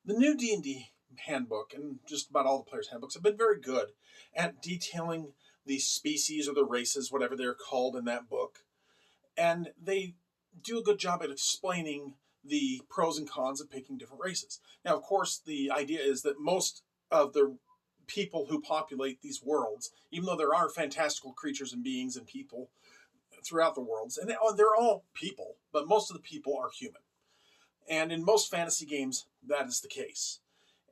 The new D&D handbook and just about all the players' handbooks have been very good at detailing the species or the races, whatever they're called in that book. And they do a good job at explaining the pros and cons of picking different races. Now, of course, the idea is that most of the people who populate these worlds, even though there are fantastical creatures and beings and people throughout the worlds, and they're all people, but most of the people are human. And in most fantasy games, that is the case.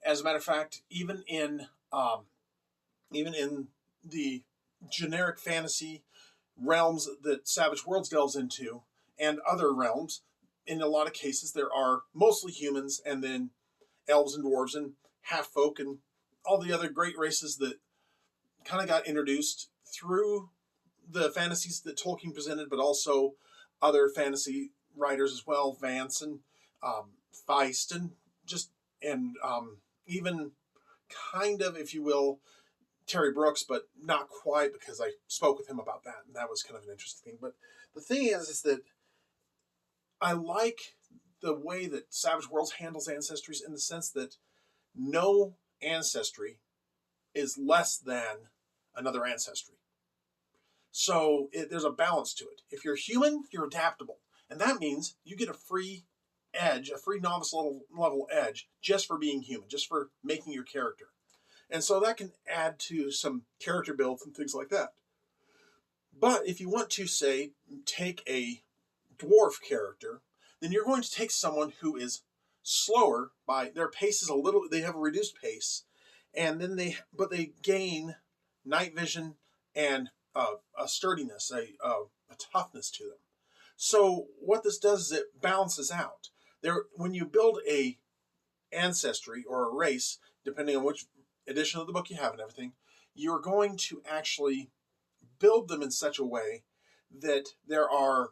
As a matter of fact, even in the generic fantasy realms that Savage Worlds delves into, and other realms, in a lot of cases, there are mostly humans, and then elves and dwarves and half folk and all the other great races that kind of got introduced through the fantasies that Tolkien presented, but also other fantasy writers as well, Vance and Feist, and just and even kind of, if you will, Terry Brooks, but not quite, because I spoke with him about that, and that was kind of an interesting thing. But the thing is that I like the way that Savage Worlds handles ancestries in the sense that no ancestry is less than another ancestry. So there's a balance to it. If you're human, you're adaptable. And that means you get a free edge, a free novice level edge, just for being human, just for making your character. And so that can add to some character builds and things like that. But if you want to, say, take a dwarf character, then you're going to take someone who is slower by their pace is a little, they have a reduced pace, and then they gain night vision and a sturdiness, a toughness to them. So what this does is it balances out. When you build a ancestry or a race, depending on which edition of the book you have and everything, you're going to actually build them in such a way that there are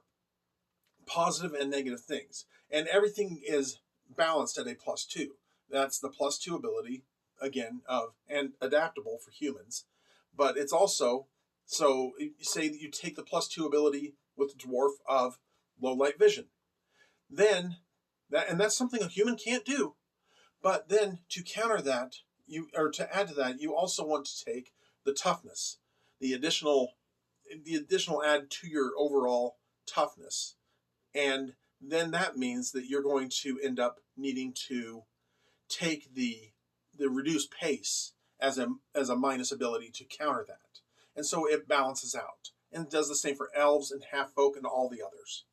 positive and negative things. And everything is balanced at a +2. That's the +2 ability, again, and adaptable for humans. But it's also, so say that you take the +2 ability with the dwarf of low light vision. Then, that's something a human can't do. But then to counter that, to add to that, you also want to take the toughness, the additional add to your overall toughness. And then that means that you're going to end up needing to take the reduced pace as a minus ability to counter that. And so it balances out. And it does the same for elves and half folk and all the others.